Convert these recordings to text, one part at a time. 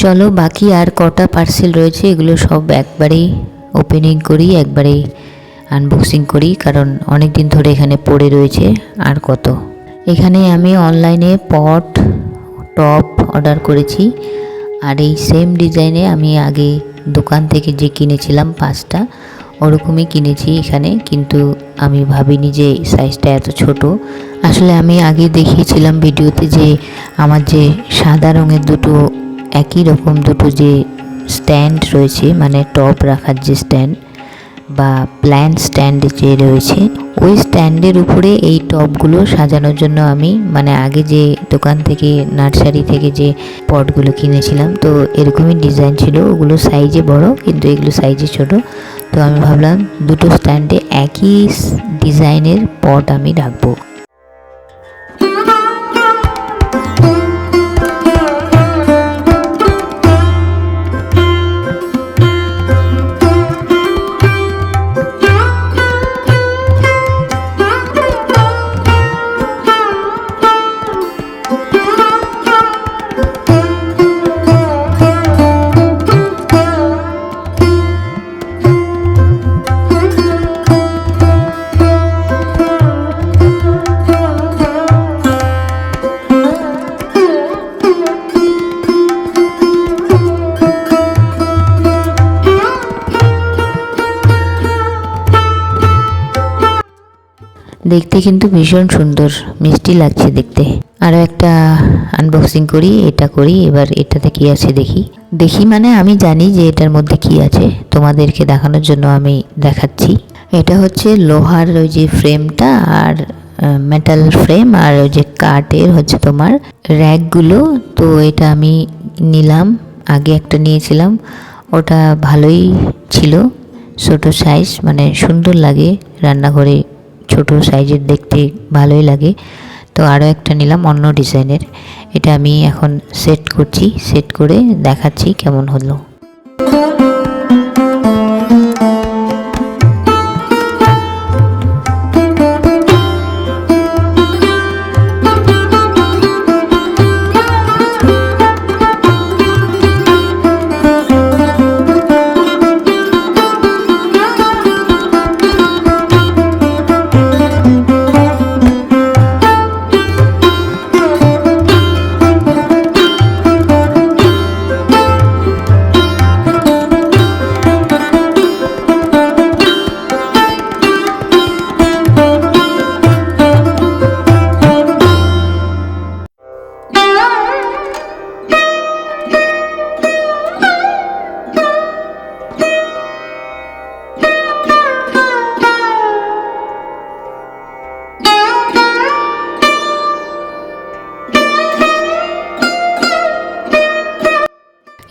চলো বাকি আর কটা পার্সেল রয়েছে এগুলো সব একবারেই ওপেনিং করি, একবারেই আনবক্সিং করি, কারণ অনেক দিন ধরে এখানে পড়ে রয়েছে। আর কত, এখানে আমি অনলাইনে পট টপ অর্ডার করেছি, আর এই সেম ডিজাইনে আমি আগে দোকান থেকে যে কিনেছিলাম 5টা ওরকমই কিনেছি এখানে, কিন্তু আমি ভাবিনি যে সাইজটা এত ছোট। আসলে আমি আগে দেখিয়েছিলাম ভিডিওতে যে আমার যে সাদা রঙের দুটো একই রকম দুটো যে স্ট্যান্ড রয়েছে, মানে টপ রাখার যে স্ট্যান্ড বা প্ল্যান্ট স্ট্যান্ড যে রয়েছে, ওই স্ট্যান্ডের উপরে এই টপগুলো সাজানোর জন্য আমি মানে আগে যে দোকান থেকে নার্সারি থেকে যে পটগুলো কিনেছিলাম, তো এরকমই ডিজাইন ছিল। ওগুলো সাইজে বড় কিন্তু এগুলো সাইজে ছোট। তো আমি ভাবলাম দুটো স্ট্যান্ডে একই ডিজাইনের পট আমি রাখবো। দেখতে কিন্তু ভীষণ সুন্দর, মিষ্টি লাগছে দেখতে। আরও একটা আনবক্সিং করি, এটা করি। এবার এটাতে কি আছে দেখি মানে আমি জানি যে এটার মধ্যে কি আছে, তোমাদেরকে দেখানোর জন্য আমি দেখাচ্ছি। এটা হচ্ছে লোহার ওই যে ফ্রেমটা, আর মেটাল ফ্রেম, আর ওই যে কাঠের হচ্ছে তোমার র্যাকগুলো। তো এটা আমি নিলাম, আগে একটা নিয়েছিলাম, ওটা ভালোই ছিল, ছোট সাইজ, মানে সুন্দর লাগে রান্নাঘরে, ছোট সাইজের দেখতে ভালোই লাগে। তো আরও একটা নিলাম অন্য ডিজাইনের। এটা আমি এখন সেট করছি, সেট করে দেখাচ্ছি কেমন হলো।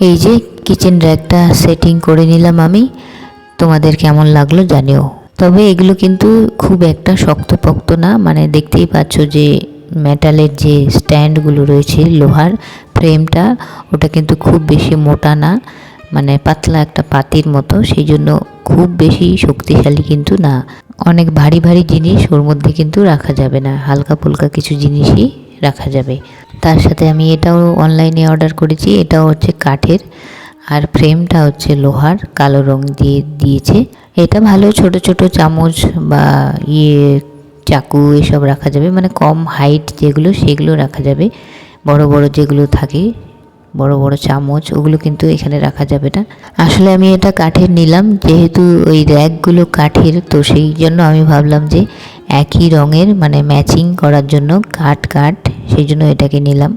এই যে কিচেন র্যাকটা সেটিং করে নিলাম আমি, তোমাদের কেমন লাগলো জানিও। তবে এগুলো কিন্তু খুব একটা শক্তপোক্ত না, মানে দেখতেই পাচ্ছ যে মেটালের যে স্ট্যান্ডগুলো রয়েছে, লোহার ফ্রেমটা, ওটা কিন্তু খুব বেশি মোটা না, মানে পাতলা একটা পাতির মতো, সেই জন্য খুব বেশি শক্তিশালী কিন্তু না। অনেক ভারী ভারী জিনিস ওর মধ্যে কিন্তু রাখা যাবে না, হালকা ফুলকা কিছু জিনিসই রাখা যাবে। তার সাথে আমি এটাও অনলাইনে অর্ডার করেছি, এটাও হচ্ছে কাঠের, আর ফ্রেমটা হচ্ছে লোহার, কালো রং দিয়ে দিয়েছে। এটা ভালো ছোট ছোট চামচ বা চাকু এসব রাখা যাবে, মানে কম হাইট যেগুলো সেগুলো রাখা যাবে। বড় বড় যেগুলো থাকে, বড় বড় চামচ, ওগুলো কিন্তু এখানে রাখা যাবে না। আসলে আমি এটা কাঠের নিলাম, যেহেতু ওই র্যাকগুলো কাঠের, তো সেই জন্য আমি ভাবলাম যে একই রঙের, মানে ম্যাচিং করার জন্য কাঠ, সেই জন্য এটাকে নিলাম।